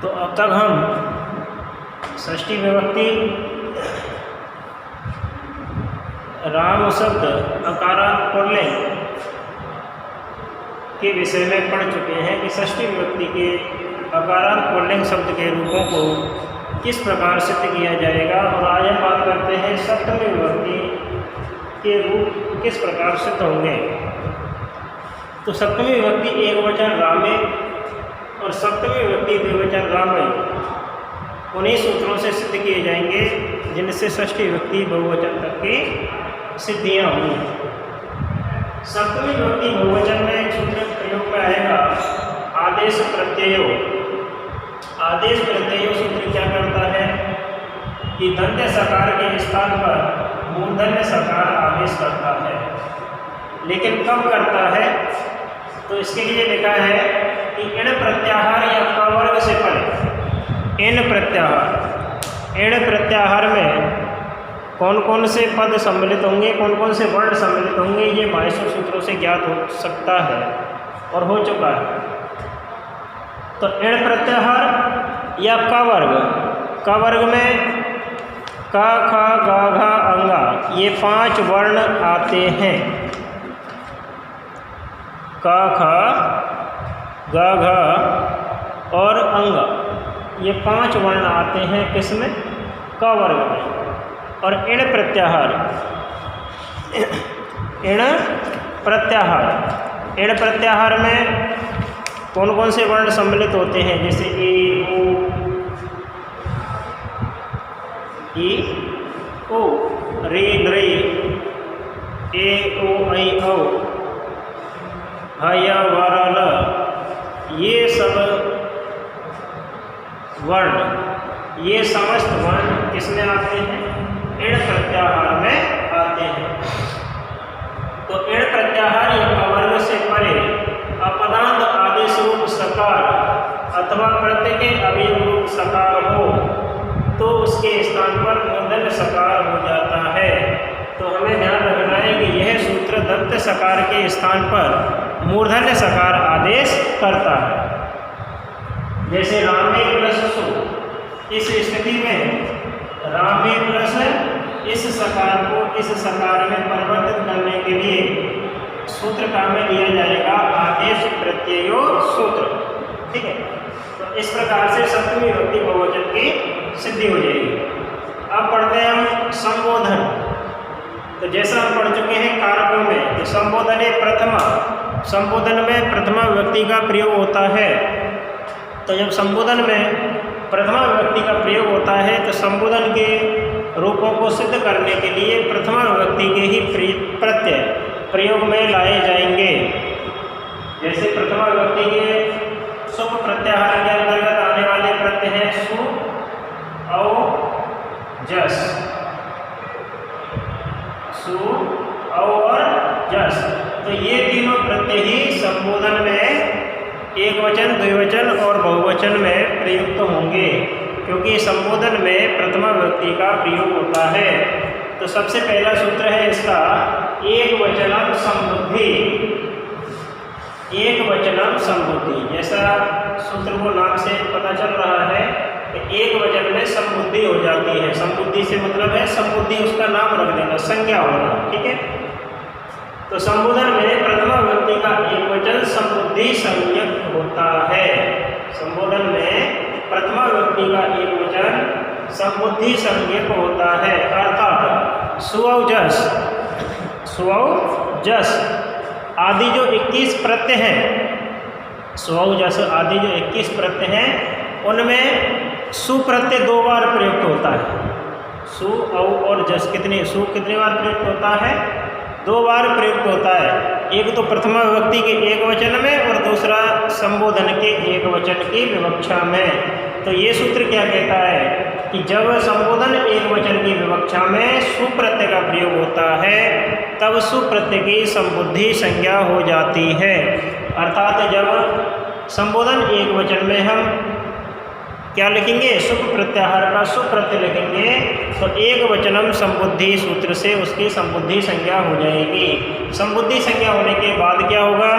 तो अब तक हम षष्ठी विभक्ति, राम शब्द, अकारांत पुल्लिंग के विषय में पढ़ चुके हैं कि षष्ठी विभक्ति के अकारांत पुल्लिंग शब्द के रूपों को किस प्रकार सिद्ध किया जाएगा। और आज हम बात करते हैं सप्तमी विभक्ति के रूप किस प्रकार सिद्ध होंगे। तो सप्तमी विभक्ति एकवचन रामे और सप्तमी विभक्ति द्विवचन रामे उन्हीं सूत्रों से सिद्ध किए जाएंगे जिनसे षष्ठी विभक्ति बहुवचन तक की सिद्धियाँ होंगी। सप्तमी विभक्ति बहुवचन में सूत्र प्रयोग में आएगा आदेश प्रत्ययो। आदेश प्रत्ययो सूत्र क्या करता है कि दंत्य सकार के स्थान पर मूर्धन्य सकार आदेश करता है। लेकिन कब करता है, तो इसके लिए लिखा है कि इण प्रत्याहार या क वर्ग से परे इण प्रत्याहार में कौन कौन से पद सम्मिलित होंगे, कौन कौन से वर्ण सम्मिलित होंगे, ये माहेश्वर सूत्रों से ज्ञात हो सकता है और हो चुका है। तो इण प्रत्याहार या क वर्ग में क, ख, ग, घ, अंगा ये 5 वर्ण आते हैं। क, ख, ग, घ और अंग ये 5 वर्ण आते हैं किसमें, क वर्ग में। और इण प्रत्याहार में कौन कौन से वर्ण सम्मिलित होते हैं, जैसे ए, ओ, रे, नृ, ए, ओ, ऐ, औ, ह, य, व, र, ल, ये सब वर्ण, ये समस्त वर्ण किसमें आते हैं, इण प्रत्याहार में आते हैं। तो इण प्रत्याहार या क वर्ग से परे अपदांत आदेश रूप सकार अथवा प्रत्यय के अवयव रूप सकार हो तो उसके स्थान पर मूर्धन्य सकार हो जाता है। तो हमें ध्यान रखना है कि यह सूत्र दंत सकार के स्थान पर मूर्धन्य सकार आदेश करता है। जैसे रामे प्लस सु, इस स्थिति में रामे प्लस इस सकार को इस सकार में परिवर्तित करने के लिए सूत्र काम में लिया जाएगा आदेश प्रत्ययो सूत्र। ठीक है, तो इस प्रकार से सप्तमी विभक्ति बहुवचन की सिद्धि हो जाएगी। अब पढ़ते हैं हम संबोधन। तो जैसा हम पढ़ चुके हैं कारकों में, तो संबोधन प्रथमा, संबोधन में प्रथमा विभक्ति का प्रयोग होता है। तो जब संबोधन में प्रथमा विभक्ति का प्रयोग होता है तो संबोधन के रूपों को सिद्ध करने के लिए प्रथमा विभक्ति के ही प्रत्यय प्रयोग में लाए जाएंगे। जैसे प्रथमा विभक्ति के सुप प्रत्याहार के अंतर्गत आने वाले प्रत्यय हैं सु, औ, जस, सु, औ और जस। तो ये तीनों प्रत्यय ही संबोधन में एकवचन, द्विवचन और बहुवचन में प्रयुक्त होंगे, क्योंकि संबोधन में प्रथमा विभक्ति का प्रयोग होता है। तो सबसे पहला सूत्र है इसका एकवचनम संबुद्धि। एकवचनम संबुद्धि, जैसा सूत्र को नाम से पता चल रहा है कि एक वचन में संबुद्धि हो जाती है। संबुद्धि से मतलब है संबुद्धि उसका नाम रख देना, संज्ञा होना। ठीक है, तो संबोधन में प्रथमा विभक्ति का एकवचन संबुद्धि संज्ञक होता है। संबोधन में प्रथमा विभक्ति का एकवचन संबुद्धि संज्ञक होता है। अर्थात सुऔ, जस आदि जो 21 प्रत्यय हैं, सुऔ, जस आदि जो 21 प्रत्यय हैं उनमें सु प्रत्यय 2 बार प्रयुक्त होता है। सु, औ और जस कितने बार प्रयुक्त होता है, 2 बार प्रयुक्त होता है। एक तो प्रथमा विभक्ति के एकवचन में और दूसरा संबोधन के एकवचन की विवक्षा में। तो ये सूत्र क्या कहता है कि जब संबोधन एकवचन की विवक्षा में सुप्रत्यय का प्रयोग होता है तब सुप्रत्यय की संबुद्धि संज्ञा हो जाती है। अर्थात जब संबोधन एकवचन में हम क्या लिखेंगे? सुप प्रत्याहार का सुप प्रत्यय लिखेंगे तो एक वचनम संबुद्धि सूत्र से उसकी संबुद्धि संज्ञा हो जाएगी। संबुद्धि संज्ञा होने के बाद क्या होगा?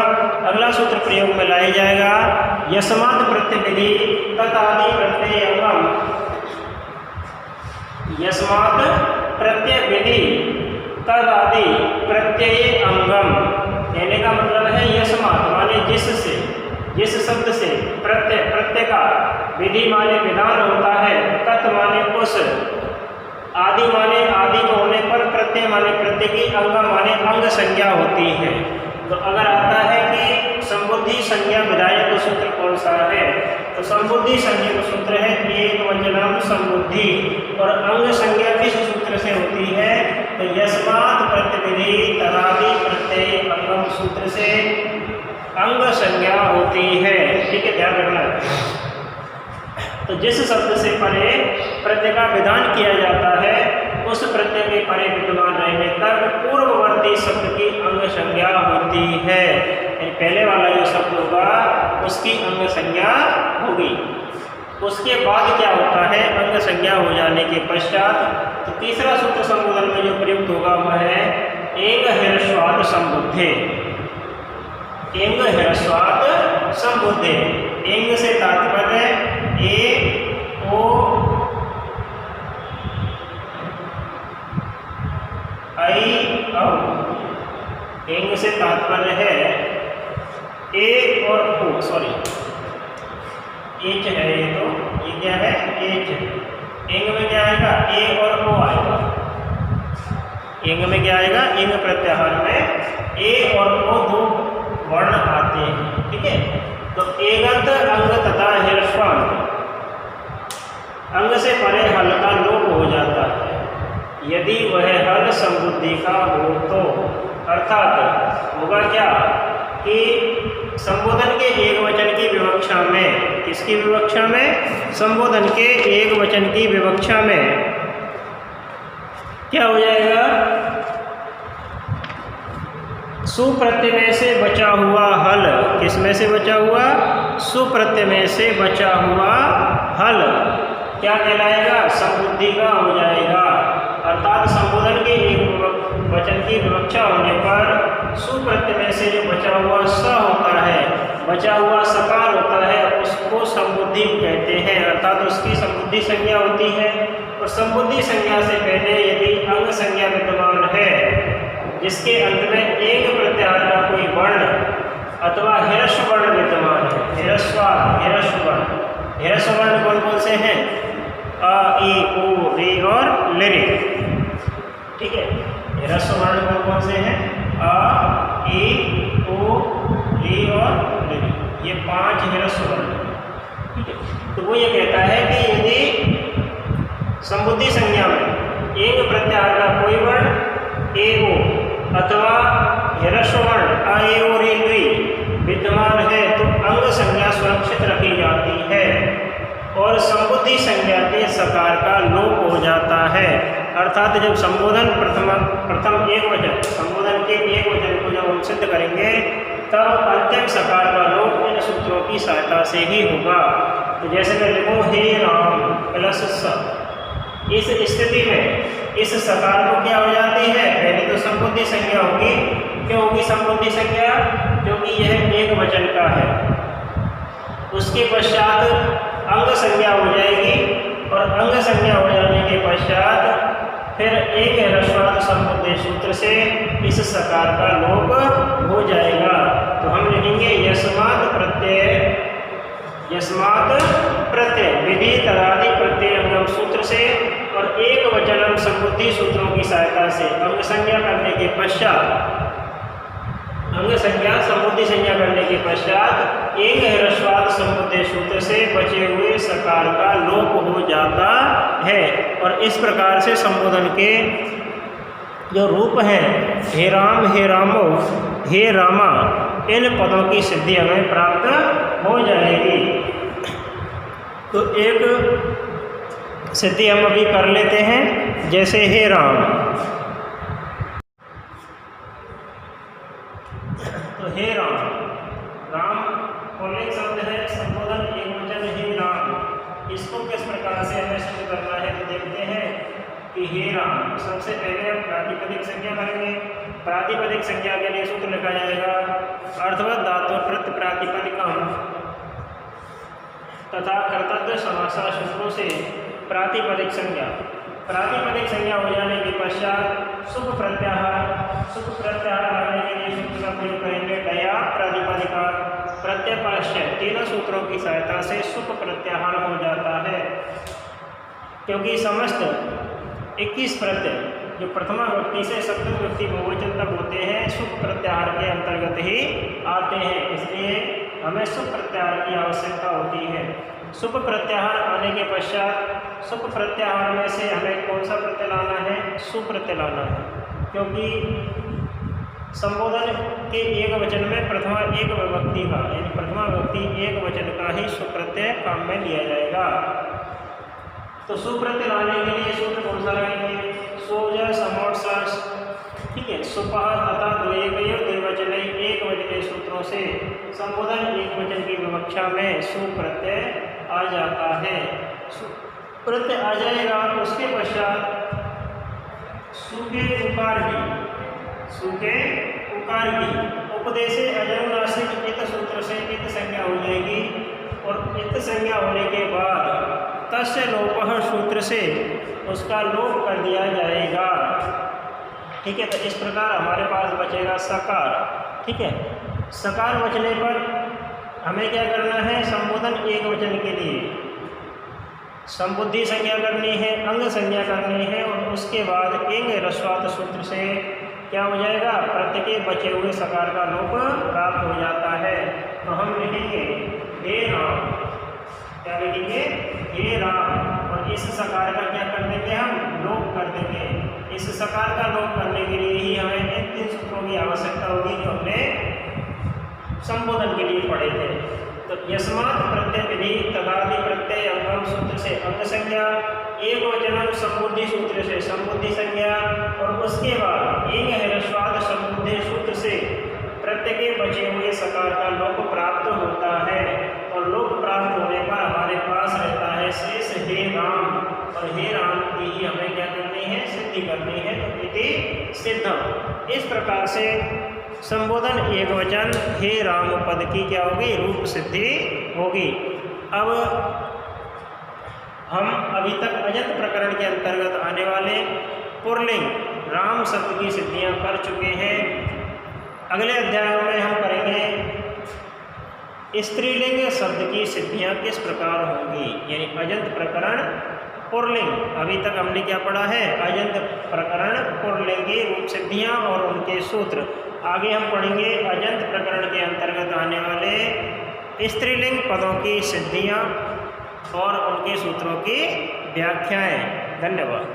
अगला सूत्र प्रयोग में लाया जाएगा यस्मात् प्रत्यय विधि तदादि प्रत्यय अंगम। यस्मात् प्रत्यय विधि तदादि प्रत्यय अंगम, कहने का मतलब है यस्मात् माने जिससे, जिस शब्द से, प्रत्यय प्रत्यय का, विधि माने विधान होता है, तत् माने उस, आदि माने आदि को होने पर, प्रत्यय माने प्रत्यय की, अंग माने अंग संज्ञा होती है। तो अगर आता है कि संबुद्धि संज्ञा विधायक सूत्र कौन सा है, तो संबुद्धि संज्ञा सूत्र है एक वचनम संबुद्धि, और अंग संज्ञा किस सूत्र से होती है? तो यस्मात् प्रत्यय तदादि प्रत्यय अंगम सूत्र से अंग संज्ञा होती है। ठीक है, ध्यान रखना। तो जिस शब्द से परे प्रत्यय का विधान किया जाता है उस प्रत्यय के परे विद्यमान रहने तक पूर्ववर्ती शब्द की अंग संज्ञा होती है। पहले वाला जो शब्द होगा उसकी अंग संज्ञा होगी। उसके बाद क्या होता है? अंग संज्ञा हो जाने के पश्चात तो तीसरा सूत्र संबोधन में जो प्रयुक्त होगा वह है एंग ह्रस्वात् संबुद्धे। एंग ह्रस्वात् संबुद्धे, एंग से तात्पर्य ए ओ आई औ। एंग से तात्पर्य है ए और ओ, सॉरी एच है ये, तो ये क्या है? एच। एंग में क्या आएगा? ए और ओ आएगा। एंग में क्या आएगा? एंग प्रत्याहार में ए और ओ दो वर्ण आते हैं। ठीक है, तो एगंत अंग तथा ह्रस्वांत, अंग से परे हल का लोप हो जाता है यदि वह हल संबुद्धि का हो तो। अर्थात होगा क्या कि संबोधन के एक वचन की विवक्षा में, किसकी विवक्षा में? संबोधन के एक वचन की विवक्षा में क्या हो जाएगा? सुप्रत्यय में से बचा हुआ हल, किस में से बचा हुआ? सुप्रत्यय में से बचा हुआ हल क्या कहलाएगा? संबुद्धि का हो जाएगा। अर्थात संबोधन के एक वचन की विवक्षा होने पर सुप्रत्यय में से जो बचा हुआ स होता है, बचा हुआ सकार होता है, उसको संबुद्धि कहते हैं। अर्थात उसकी संबुद्धि संज्ञा होती है। और संबुद्धि संज्ञा से पहले यदि अंग संज्ञा विद्यमान है जिसके अंत में एक प्रत्याहार का कोई वर्ण अथवा ह्रस्व वर्ण विद्यमान है, ह्रस्व वर्ण कौन कौन से हैं? अ, ई, उ, रे और लरे। ठीक है, ह्रस्व वर्ण कौन कौन से हैं? अ, ई, उ, रे और लरे, ये 5 ह्रस्व वर्ण। ठीक है, तो वो ये कहता है कि यदि संबुद्धि संज्ञा में एक प्रत्याहार का कोई वर्ण ए ओ अथवा ह्रस्व वर्ण अ, ए, ओ, रे, लृ विद्यमान है तो अंग संज्ञा सुरक्षित रखी जाती है और संबुद्धि संज्ञा के सकार का लोप हो जाता है। अर्थात जब संबोधन प्रथम एक वचन, संबोधन के एक वचन को जब हम सिद्ध करेंगे तब अंतिम सकार का लोप इन सूत्रों की सहायता से ही होगा। तो जैसे मैं लिखूं हे राम प्लस स, इस स्थिति में इस सकार को क्या हो जाती है? पहले तो संबुद्धि संज्ञा होगी। क्यों होगी संबुद्धि संज्ञा? क्योंकि यह एक वचन का है। उसके पश्चात अंग संज्ञा हो जाएगी और अंग संज्ञा हो जाने के पश्चात फिर एक ह्रस्वात् संबुद्धि सूत्र से इस सकार का लोप हो जाएगा। तो हम लिखेंगे यस्मात् प्रत्यय विधि तदादि प्रत्यय अंगम सूत्र से और एक वचनम संबुद्धि सूत्रों की सहायता से अंग संज्ञा करने के पश्चात, अंग संज्ञा संबुद्धि संज्ञा करने के पश्चात एक ह्रस्वात् संबुद्धि सूत्र से बचे हुए सकार का लोप हो जाता है। और इस प्रकार से संबोधन के जो रूप हैं हे राम, हे रामो, हे रामा, इन पदों की सिद्धि हमें प्राप्त हो जाएगी। तो एक सिद्धि हम अभी कर लेते हैं, जैसे हे राम। तो हे राम, राम पुल्लिंग शब्द है, संबोधन एक वचन हे राम, इसको कि हे राम। सबसे पहले हम प्रातिपदिक संज्ञा करेंगे। प्रातिपदिक संज्ञा के लिए सूत्र लिखा जाएगा अर्थवत धातु प्रत्य प्रातिपदिकम तथा कर्तव्य समासा सूत्रों से प्रातिपदिक संज्ञा। प्रातिपदिक संज्ञा हो जाने के पश्चात सुख प्रत्याहार करने के लिए सूत्र का प्रयोग करेंगे दया प्रातिपदिका प्रत्यय पश्चात। तीनों सूत्रों की सहायता से सुख प्रत्याहार हो जाता है, क्योंकि समस्त 21 प्रत्यय जो प्रथमा व्यक्ति से सप्तम व्यक्ति बहुवचन तक होते हैं सुख प्रत्याहार के अंतर्गत ही आते हैं, इसलिए हमें सुख प्रत्याहार की आवश्यकता होती है। सुख प्रत्याहार आने के पश्चात सुख प्रत्याहार में से हमें कौन सा प्रत्यय लाना है? सुप्रत्यय लाना है, क्योंकि संबोधन के एक वचन में प्रथमा एक विभक्ति का यानी प्रथमा विभक्ति एक वचन का ही सुप्रत्यय काम में लिया जाएगा। तो सुप्रत्यय लाने के लिए सूत्र कौन सा लगाएंगे? सोज समोत्सर्ष, ठीक है, सुपह तथा द्विवचन एक वचन सूत्रों से संबोधन एक वचन की विवक्षा में सुप्रत्यय आ जाता है। प्रत्यय आ जाएगा, उसके पश्चात सुके उकार की उपदेश अजनुनासिक इत सूत्र से इत संज्ञा हो जाएगी, और इत संज्ञा होने के बाद तस्य लोपः सूत्र से उसका लोप कर दिया जाएगा। ठीक है, तो इस प्रकार हमारे पास बचेगा सकार। ठीक है, सकार बचने पर हमें क्या करना है? संबोधन एक वचन के लिए संबुद्धि संज्ञा करनी है, अंग संज्ञा करनी है, और उसके बाद इंग रस्वात सूत्र से क्या हो जाएगा? प्रत्यय के बचे हुए सकार का लोप प्राप्त हो जाता है। तो हम लिखेंगे हे राम, क्या लिखेंगे? हे राम, और इस सकार का क्या कर देंगे? हम लोप कर देंगे। इस सकार का लोप करने के लिए ही हमें इन 3 सूत्रों की आवश्यकता होगी जो हमने संबोधन के लिए पढ़े थे। तो यस्मात् प्रत्यय विधि तदादि प्रत्यय अंगम सूत्र से अंग संज्ञा, एक वचनम संबुद्धि सूत्र से संबुद्धि संज्ञा, और उसके बाद इंग ह्रस्वाद संबुद्धि सूत्र से प्रत्यय के बचे हुए सकार का लोप प्राप्त होता है। और लोप प्राप्त होने पर हमारे पास रहता है शेष हे राम, और हे राम की ही हमें क्या करनी है? सिद्धि करनी है। तो इति सिद्धम, इस प्रकार से संबोधन एक वचन हे राम पद की क्या होगी? रूप सिद्धि होगी। अब हम अभी तक अजंत प्रकरण के अंतर्गत आने वाले पुल्लिंग राम शब्द की सिद्धियां कर चुके हैं। अगले अध्याय में हम करेंगे स्त्रीलिंग शब्द की सिद्धियां किस प्रकार होंगी, यानी अजंत प्रकरण पुल्लिंग। अभी तक हमने क्या पढ़ा है? अजंत प्रकरण पुल्लिंग की रूप सिद्धियां और उनके सूत्र। आगे हम पढ़ेंगे अजंत प्रकरण के अंतर्गत आने वाले स्त्रीलिंग पदों की सिद्धियां और उनके सूत्रों की व्याख्याएं। धन्यवाद।